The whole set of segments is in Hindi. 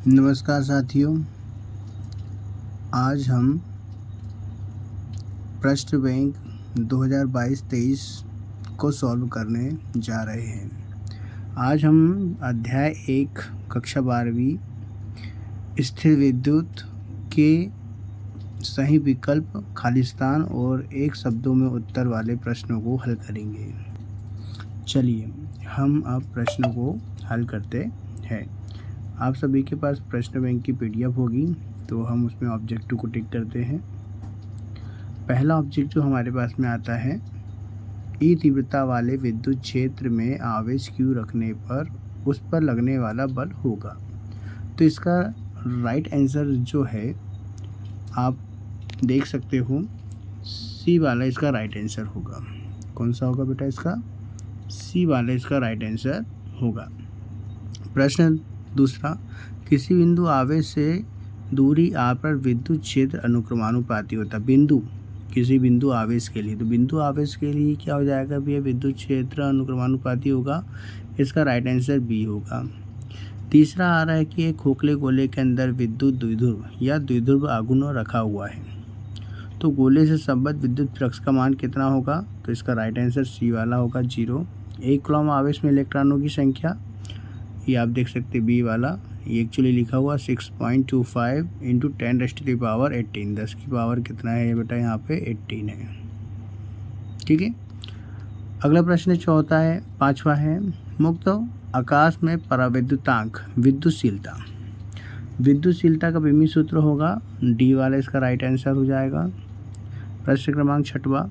नमस्कार साथियों, आज हम प्रश्न बैंक 2022-23 को सॉल्व करने जा रहे हैं। आज हम अध्याय 1 कक्षा 12वीं स्थिर विद्युत के सही विकल्प, खालिस्तान और एक शब्दों में उत्तर वाले प्रश्नों को हल करेंगे। चलिए हम अब प्रश्नों को हल करते हैं। आप सभी के पास प्रश्न बैंक की पीडीएफ होगी, तो हम उसमें ऑब्जेक्टिव को टिक करते हैं। पहला ऑब्जेक्टिव हमारे पास में आता है, ई तीव्रता वाले विद्युत क्षेत्र में आवेश Q रखने पर उस पर लगने वाला बल होगा। तो इसका राइट आंसर जो है आप देख सकते हो, सी वाला इसका राइट आंसर होगा। कौन सा होगा बेटा? इसका सी वाला इसका राइट आंसर होगा। प्रश्न दूसरा, किसी बिंदु आवेश से दूरी r पर विद्युत क्षेत्र अनुक्रमानुपाती होता है। बिंदु, किसी बिंदु आवेश के लिए, तो बिंदु आवेश के लिए क्या हो जाएगा भैया? विद्युत क्षेत्र अनुक्रमानुपाती होगा। इसका राइट आंसर बी होगा। तीसरा आ रहा है कि एक खोखले गोले के अंदर विद्युत द्विध्रुव या द्विध्रुव आघूर्ण रखा हुआ है, तो गोले से संबद्ध विद्युत फ्लक्स का मान कितना होगा? तो इसका राइट आंसर सी वाला होगा, 0। एक कूलम्ब आवेश में इलेक्ट्रॉनों की संख्या, ये आप देख सकते बी वाला, ये एक्चुअली लिखा हुआ 6.25 × 10⁻18। 10 की पावर कितना है बेटा? यहाँ पे 18 है। ठीक है। अगला प्रश्न चौथा है, पांचवा है, मुक्त आकाश में परावैद्युतांक विद्युतशीलता। विद्युतशीलता का बिंबित सूत्र होगा डी वाला, इसका राइट आंसर हो जाएगा। प्रश्न क्रमांक छठवा,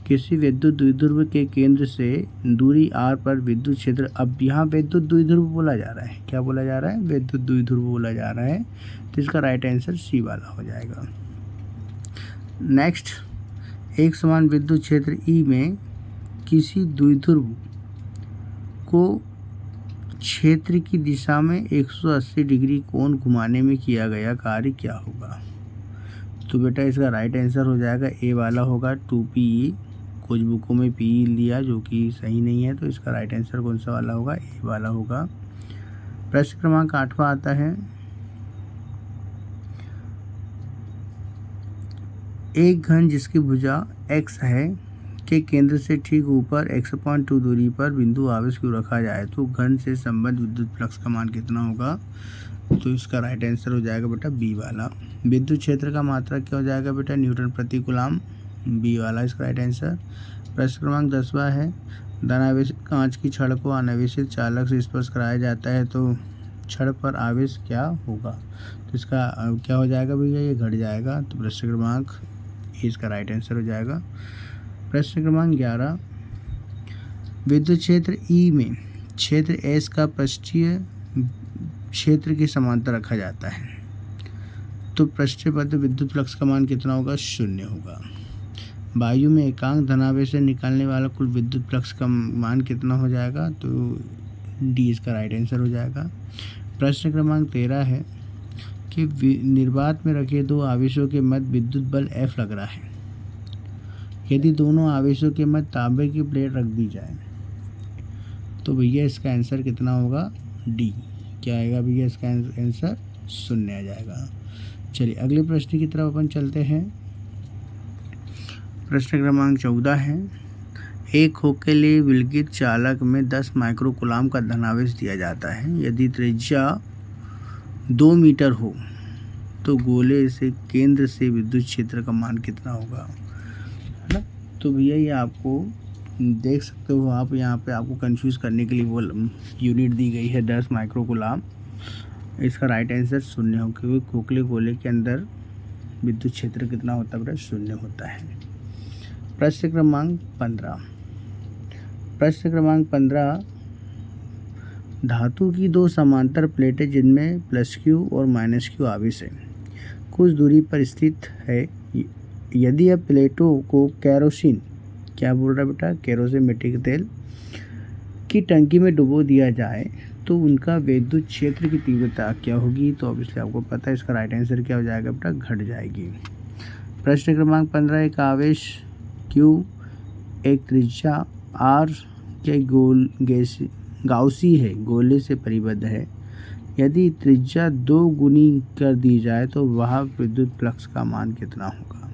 किसी विद्युत द्विध्रुव के केंद्र से दूरी r पर विद्युत क्षेत्र, अब यहाँ विद्युत द्विध्रुव बोला जा रहा है, क्या बोला जा रहा है? विद्युत द्विध्रुव बोला जा रहा है, तो इसका राइट आंसर सी वाला हो जाएगा। नेक्स्ट, एक समान विद्युत क्षेत्र E में किसी द्विध्रुव को क्षेत्र की दिशा में 180 डिग्री कोण घुमाने में किया गया कार्य क्या होगा? तो बेटा इसका राइट आंसर हो जाएगा ए वाला होगा, 2PE। कुछ बुकों में PE लिया जो कि सही नहीं है, तो इसका राइट आंसर कौन सा वाला होगा? ए वाला होगा। प्रश्न क्रमांक 8वां आता है, एक घन जिसकी भुजा x है के केंद्र से ठीक ऊपर x/2 दूरी पर बिंदु आवेश Q रखा जाए, तो घन से संबद्ध विद्युत फ्लक्स का मान कितना होगा? तो इसका राइट आंसर हो जाएगा बेटा बी वाला। विद्युत क्षेत्र का मात्रा क्या हो जाएगा बेटा? न्यूटन प्रति कूलम्ब, बी वाला इसका राइट आंसर। प्रश्न क्रमांक 10वां है, धनावेशित कांच की छड़ को अनावेशित चालक से स्पर्श कराया जाता है, तो छड़ पर आवेश क्या होगा? तो इसका क्या हो जाएगा भैया? ये घट जाएगा, तो प्रश्न क्रमांक इसका राइट आंसर हो जाएगा। प्रश्न क्रमांक 11, विद्युत क्षेत्र E में क्षेत्र S का पृष्ठीय क्षेत्र के समांतर रखा जाता है, तो पृष्ठबद्ध विद्युत फ्लक्स का मान कितना होगा? 0 होगा। वायु में एकांक धनावेश से निकालने वाला कुल विद्युत फ्लक्स का मान कितना हो जाएगा? तो डी इसका राइट आंसर हो जाएगा। प्रश्न क्रमांक 13 है कि निर्वात में रखे दो आवेशों के मध्य विद्युत बल F लग रहा है, यदि दोनों आवेशों के मध्य तांबे की प्लेट रख दी जाए, तो भैया इसका आंसर कितना होगा? डी। क्या आएगा भैया? इसका आंसर 0 आ जाएगा। चलिए अगले प्रश्न की तरफ अपन चलते हैं। प्रश्न क्रमांक 14 है, एक खोखले विलगित चालक में 10 माइक्रो कूलम्ब का धनावेश दिया जाता है, यदि त्रिज्या 2 मीटर हो, तो गोले से केंद्र से विद्युत क्षेत्र का मान कितना होगा? है ना? तो भैया ये आपको देख सकते हो आप, यहाँ पे आपको कंफ्यूज करने के लिए वो यूनिट दी गई है 10 माइक्रो कूलम्ब। इसका राइट आंसर 0 हो, क्योंकि खोखले गोले के अंदर विद्युत क्षेत्र कितना होता है? 0 होता है। प्रश्न क्रमांक 15, प्रश्न क्रमांक 15, धातु की दो समांतर प्लेटें जिनमें +Q और -Q आवेश है, कुछ दूरी पर स्थित है, यदि यह प्लेटों को केरोसिन, क्या बोल रहा है बेटा? केरोसिन, मिट्टी के तेल की टंकी में डुबो दिया जाए, तो उनका विद्युत क्षेत्र की तीव्रता क्या होगी? तो ऑब्वियसली आपको पता है, इसका राइट आंसर क्या हो जाएगा बेटा? घट जाएगी। प्रश्न क्रमांक 15, एक आवेश Q एक त्रिज्या R के गाउसी है गोले से परिबद्ध है, यदि त्रिज्या 2 गुनी कर दी जाए तो वह विद्युत फ्लक्स का मान कितना होगा।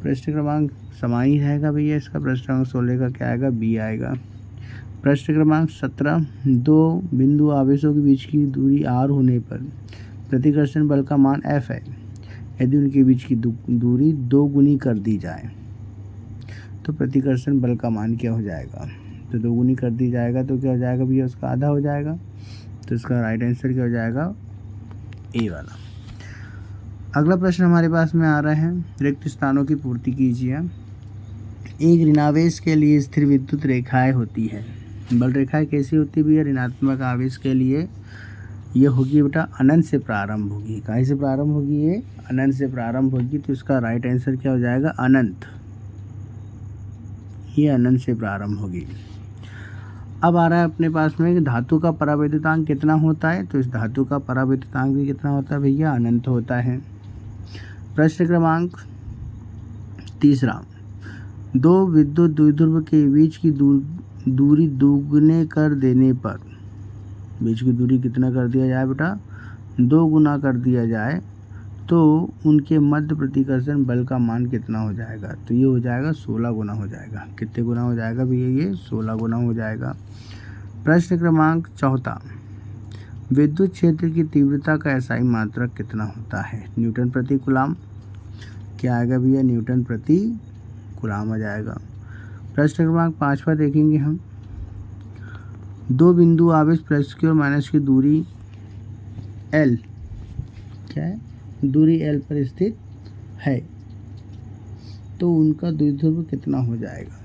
प्रश्न क्रमांक समान ही रहेगा भैया इसका। प्रश्न क्रमांक 16 का क्या आएगा, बी आएगा। प्रश्न क्रमांक 17, दो बिंदु आवेशों के बीच की दूरी r होने पर प्रतिकर्षण बल का मान F है। यदि उनके बीच की दूरी 2 गुनी कर दी जाए तो प्रतिकर्षण बल का मान क्या हो जाएगा। तो 2 गुनी कर दी जाएगा तो क्या हो जाएगा भैया, उसका आधा हो जाएगा। तो इसका राइट आंसर क्या हो जाएगा, ए वाला। अगला प्रश्न हमारे पास में आ रहा है, रिक्त स्थानों की पूर्ति कीजिए। एक ऋणावेश के लिए स्थिर विद्युत रेखाएं होती है। बल रेखाएं कैसी होती है भैया, ऋणात्मक आवेश के लिए ये होगी बेटा अनंत से प्रारंभ होगी। कहाँ से प्रारंभ होगी, ये अनंत से प्रारंभ होगी। तो इसका राइट आंसर क्या हो जाएगा, अनंत। ये अनंत से प्रारंभ होगी। अब आ रहा है अपने पास में कि धातु का परावैद्युतांक कितना होता है। तो इस धातु का परावैद्युतांक भी कितना होता है भैया, अनंत होता है। प्रश्न क्रमांक 3, दो विद्युत द्विध्रुव के बीच की दूरी दोगुने कर देने पर, बीच की दूरी कितना कर दिया जाए बेटा, 2 गुना कर दिया जाए तो उनके मध्य प्रतिकर्षण बल का मान कितना हो जाएगा। तो ये हो जाएगा 16 गुना हो जाएगा। कितने गुना हो जाएगा भैया, ये 16 गुना हो जाएगा। प्रश्न क्रमांक 4, विद्युत क्षेत्र की तीव्रता का एसआई मात्रक कितना होता है। न्यूटन प्रति कूलाम। क्या आएगा भैया, न्यूटन प्रति कूलाम आ जाएगा। प्रश्न क्रमांक 5 देखेंगे हम, दो बिंदु आवेश प्लस की और माइनस की दूरी L, क्या है, दूरी L पर स्थित है तो उनका द्विध्रुव कितना हो जाएगा।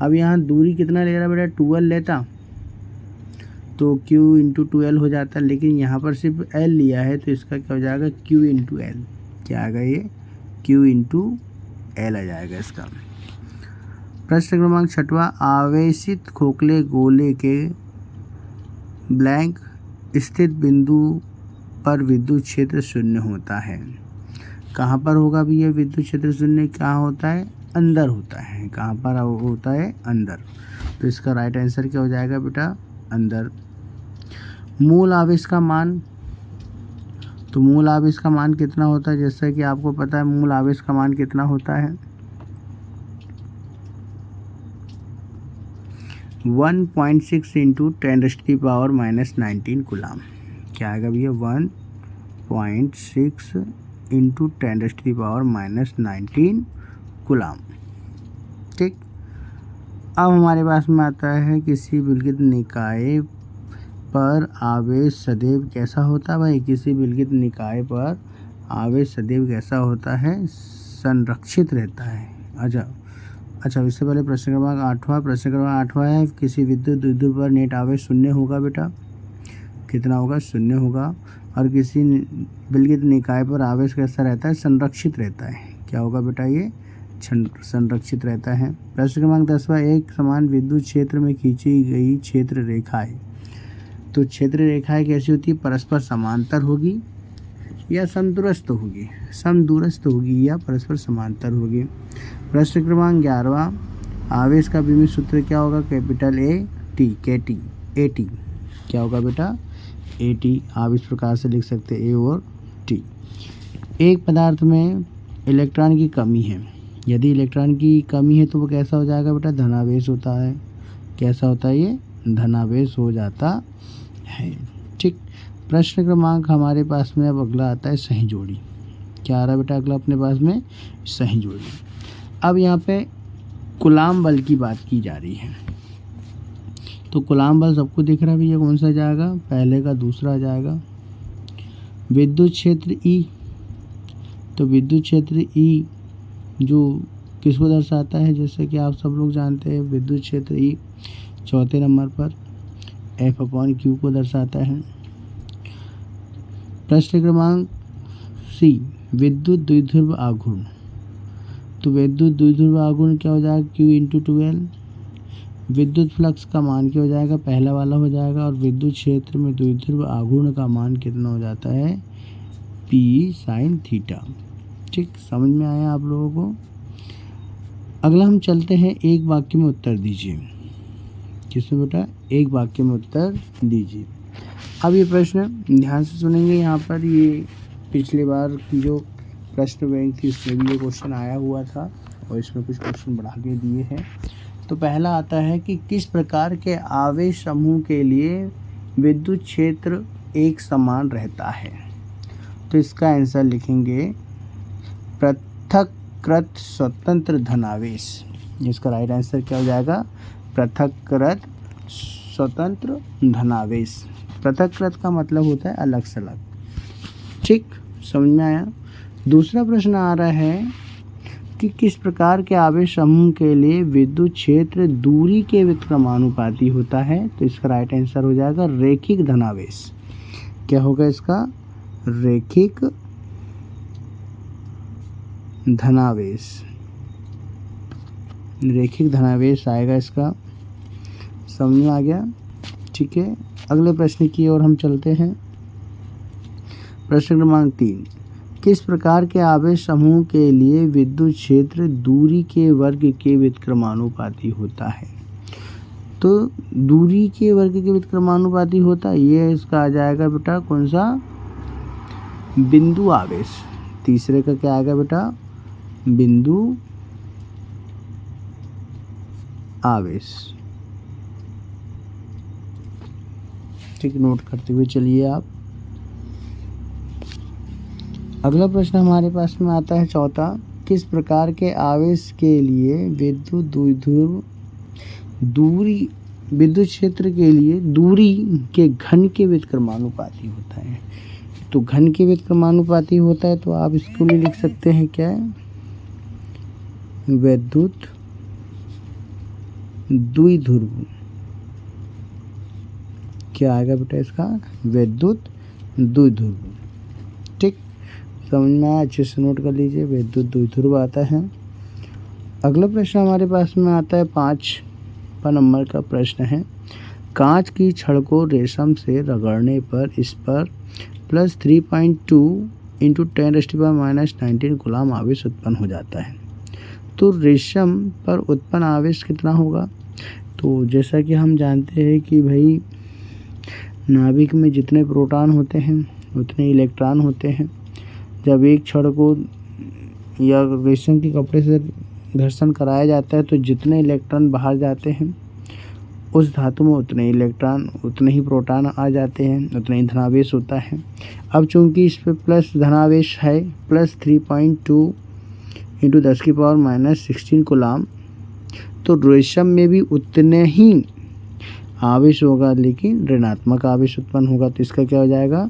अब यहाँ दूरी कितना ले रहा बेटा, 2L लेता तो Q × 2L हो जाता, लेकिन यहाँ पर सिर्फ L लिया है तो इसका क्या हो जाएगा, Q × L। क्या आएगा ये, Q × L आ जाएगा इसका। प्रश्न क्रमांक 6, आवेशित खोखले गोले के ब्लैंक स्थित बिंदु पर विद्युत क्षेत्र शून्य होता है। कहाँ पर होगा भी ये विद्युत क्षेत्र शून्य, कहाँ होता है, अंदर होता है। कहाँ पर होता है, अंदर। तो इसका राइट आंसर क्या हो जाएगा बेटा, अंदर। मूल आवेश का मान, तो मूल आवेश का मान कितना होता है, जैसा कि आपको पता है मूल आवेश का मान कितना होता है, 1.6 × 10⁻⁻19 कूलाम। क्या आएगा भैया, 1.6 × 10⁻⁻19 कूलाम। ठीक। अब हमारे पास में आता है, किसी विलगित निकाय पर आवेश सदैव कैसा होता है भाई, किसी विलगित निकाय पर आवेश सदैव कैसा होता है, संरक्षित रहता है। अच्छा इससे पहले प्रश्न क्रमांक 8वां है, किसी विद्युत द्विध्रुव पर नेट आवेश शून्य होगा बेटा, कितना होगा, शून्य होगा। और किसी विलगित निकाय पर आवेश कैसा रहता है, संरक्षित रहता है। क्या होगा बेटा, ये संरक्षित रहता है। प्रश्न क्रमांक 10वां, एक समान विद्युत क्षेत्र में खींची गई क्षेत्र रेखाएं। तो क्षेत्र रेखाएं कैसी होती है, परस्पर समांतर होगी या समदूरस्थ होगी या परस्पर समांतर होगी। प्रश्न क्रमांक 11वां, आवेश का विमित सूत्र क्या होगा, कैपिटल AT। क्या होगा बेटा, AT। आप इस प्रकार से लिख सकते हैं, A और T। एक पदार्थ में इलेक्ट्रॉन की कमी है, यदि इलेक्ट्रॉन की कमी है तो वो कैसा हो जाएगा बेटा, धनावेश होता है। कैसा होता है, ये धनावेश हो जाता है। ठीक। प्रश्न क्रमांक हमारे पास में अब अगला आता है, सही जोड़ी। क्या आ रहा है बेटा अगला अपने पास में, सही जोड़ी। अब यहाँ पे कूलाम बल की बात की जा रही है। तो कूलाम बल सबको दिख रहा है भैया, कौन सा जाएगा, पहले का दूसरा जाएगा। विद्युत क्षेत्र E, तो विद्युत क्षेत्र E जो किसको दर्शाता है, जैसे कि आप सब लोग जानते हैं, विद्युत क्षेत्र E चौथे नंबर पर F/Q को दर्शाता है। प्रश्न क्रमांक C, विद्युत द्विध्रुव आघूर्ण। तो विद्युत द्विध्रुव आघूर्ण क्या हो जाएगा, Q × 2L। विद्युत फ्लक्स का मान क्या हो जाएगा, पहला वाला हो जाएगा। और विद्युत क्षेत्र में द्विध्रुव आघूर्ण का मान कितना हो जाता है, P sin θ। ठीक, समझ में आया आप लोगों को। अगला हम चलते हैं, एक वाक्य में उत्तर दीजिए। किसमें बेटा, एक वाक्य में उत्तर दीजिए। अब ये प्रश्न ध्यान से सुनेंगे। यहाँ पर ये पिछले बार की जो प्रश्न बैंक थी उसमें भी ये क्वेश्चन आया हुआ था और इसमें कुछ क्वेश्चन बढ़ा के दिए हैं। तो पहला आता है कि किस प्रकार के आवेश समूह के लिए विद्युत क्षेत्र एक समान रहता है। तो इसका आंसर लिखेंगे पृथक्कृत स्वतंत्र धनावेश। इसका राइट आंसर क्या हो जाएगा, पृथक्कृत स्वतंत्र धनावेश। पृथक्कृत का मतलब होता है अलग से अलग। ठीक, समझ में आया। दूसरा प्रश्न आ रहा है कि किस प्रकार के आवेश समूह के लिए विद्युत क्षेत्र दूरी के व्युत्क्रमानुपाती होता है। तो इसका राइट आंसर हो जाएगा रैखिक धनावेश। क्या होगा इसका, रैखिक धनावेश। रैखिक धनावेश आएगा इसका, समझ में आ गया। ठीक है, अगले प्रश्न की ओर हम चलते हैं। प्रश्न क्रमांक 3, किस प्रकार के आवेश समूह के लिए विद्युत क्षेत्र दूरी के वर्ग के व्युत्क्रमानुपाती होता है। तो दूरी के वर्ग के व्युत्क्रमानुपाती होता है, ये इसका आ जाएगा बेटा कौन सा, बिंदु आवेश। तीसरे का क्या आएगा बेटा, बिंदु आवेश। ठीक, नोट करते हुए चलिए आप। अगला प्रश्न हमारे पास में आता है चौथा, किस प्रकार के आवेश के लिए विद्युत द्विध्रुव दूरी विद्युत क्षेत्र के लिए दूरी के घन के व्युत्क्रमानुपाती होता है। तो घन के व्युत्क्रमानुपाती होता है तो आप इसको लिए लिख सकते हैं क्या, विद्युत द्विध्रुव। क्या आएगा बेटा इसका, विद्युत द्विध्रुव। ठीक, समझ में आया, अच्छे से नोट कर लीजिए, विद्युत द्विध्रुव आता है। अगला प्रश्न हमारे पास में आता है 5वां नंबर का प्रश्न है, कांच की छड़ को रेशम से रगड़ने पर इस पर प्लस 3.2 इंटू 10⁻⁻19 कूलम आवेश उत्पन्न हो जाता है। तो रेशम पर उत्पन्न आवेश कितना होगा। तो जैसा कि हम जानते हैं कि भाई नाभिक में जितने प्रोटॉन होते हैं उतने इलेक्ट्रॉन होते हैं। जब एक छड़ को या रेशम के कपड़े से घर्षण कराया जाता है तो जितने इलेक्ट्रॉन बाहर जाते हैं उस धातु में उतने इलेक्ट्रॉन उतने ही प्रोटॉन आ जाते हैं, उतना ही धनावेश होता है। अब चूंकि इस पर प्लस धनावेश है, प्लस 3.2 इंटू 10⁻⁻16 कूलम, तो रेशम में भी उतने ही आवेश होगा लेकिन ऋणात्मक आवेश उत्पन्न होगा। तो इसका क्या हो जाएगा,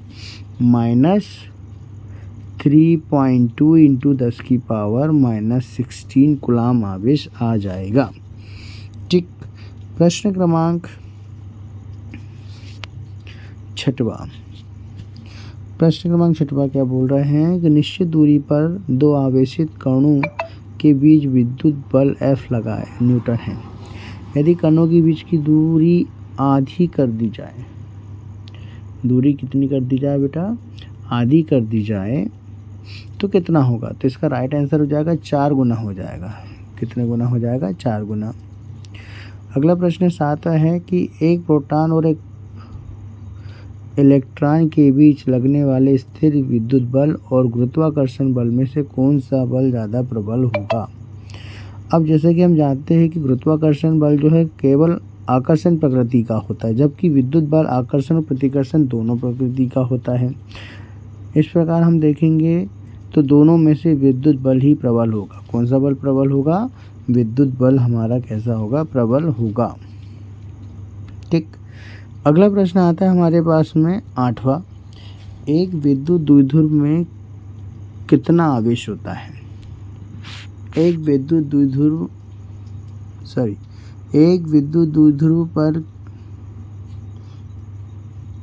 -3.2 इंटू 10⁻⁻16 कूलम आवेश आ जाएगा। ठीक, प्रश्न क्रमांक 6वां। प्रश्न क्रमांक 6वां क्या बोल रहे हैं कि निश्चित दूरी पर दो आवेशित कणों के बीच विद्युत बल F लगाए न्यूटन है। यदि कणों के बीच की दूरी आधी कर दी जाए, दूरी कितनी कर दी जाए बेटा, आधी कर दी जाए, तो कितना होगा। तो इसका राइट आंसर हो जाएगा 4 गुना हो जाएगा। कितने गुना हो जाएगा, 4 गुना। अगला प्रश्न 7 है कि एक प्रोटॉन और एक इलेक्ट्रॉन के बीच लगने वाले स्थिर विद्युत बल और गुरुत्वाकर्षण बल में से कौन सा बल ज़्यादा प्रबल होगा। अब जैसे कि हम जानते हैं कि गुरुत्वाकर्षण बल जो है केवल आकर्षण प्रकृति का होता है, जबकि विद्युत बल आकर्षण और प्रतिकर्षण दोनों प्रकृति का होता है। इस प्रकार हम देखेंगे तो दोनों में से विद्युत बल ही प्रबल होगा। कौन सा बल प्रबल होगा, विद्युत बल हमारा कैसा होगा, प्रबल होगा। ठीक, अगला प्रश्न आता है हमारे पास में 8वां, एक विद्युत द्विध्रुव में कितना आवेश होता है। एक विद्युत द्विध्रुव पर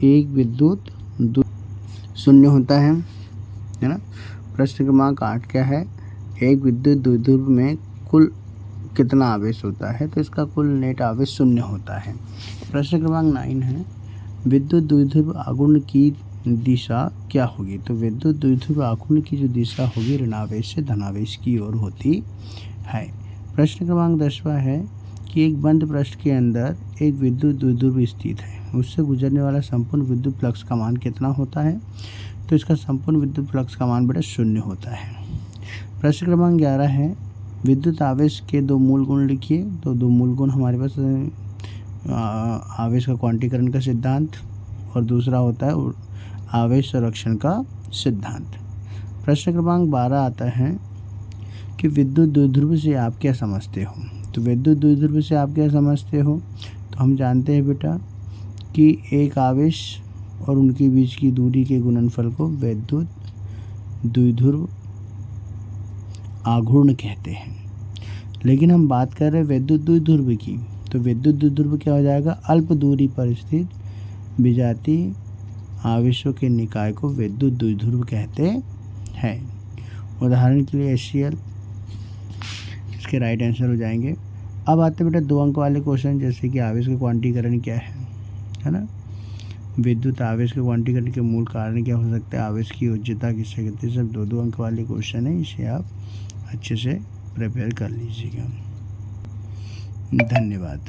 एक विद्युत शून्य होता है ना। प्रश्न क्रमांक 8 क्या है, एक विद्युत द्विध्रुव में कुल कितना आवेश होता है। तो इसका कुल नेट आवेश 0 होता है। प्रश्न क्रमांक 9 है, विद्युत द्विध्रुव आघूर्ण की दिशा क्या होगी। तो विद्युत द्विध्रुव आघूर्ण की जो दिशा होगी ऋणावेश से धनावेश की ओर होती है। प्रश्न क्रमांक 10वां है कि एक बंद पृष्ठ के अंदर एक विद्युत द्विध्रुव स्थित है। उससे गुजरने वाला संपूर्ण विद्युत फ्लक्स का मान कितना होता है? तो इसका संपूर्ण विद्युत फ्लक्स का मान बेटा 0 होता है। प्रश्न क्रमांक 11 है, विद्युत आवेश के 2 मूल गुण लिखिए। तो 2 मूल गुण हमारे पास आवेश का क्वांटीकरण का सिद्धांत और दूसरा होता है आवेश संरक्षण का सिद्धांत। प्रश्न क्रमांक 12 आता है कि विद्युत द्विध्रुव से आप क्या समझते हो? तो विद्युत द्विध्रुव से आप क्या समझते हो? तो हम जानते हैं बेटा कि एक आवेश और उनके बीच की दूरी के गुणनफल को विद्युत द्विध्रुव आघूर्ण कहते हैं। लेकिन हम बात कर रहे हैं विद्युत द्विध्रुव की, तो विद्युत द्विध्रुव क्या हो जाएगा? अल्प दूरी पर स्थित विजातीय आवेशों के निकाय को विद्युत द्विध्रुव कहते हैं। उदाहरण के लिए HCl इसके राइट आंसर हो जाएंगे। अब आते बेटा 2 अंक वाले क्वेश्चन, जैसे कि आवेश का क्वांटीकरण क्या है ना? विद्युत आवेश के क्वांटीकरण के मूल कारण क्या हो सकता है? आवेश की उच्चता किससे कहते हैं? सब 2-2 अंक वाले क्वेश्चन है, इसे आप अच्छे से प्रिपेयर कर लीजिएगा। धन्यवाद।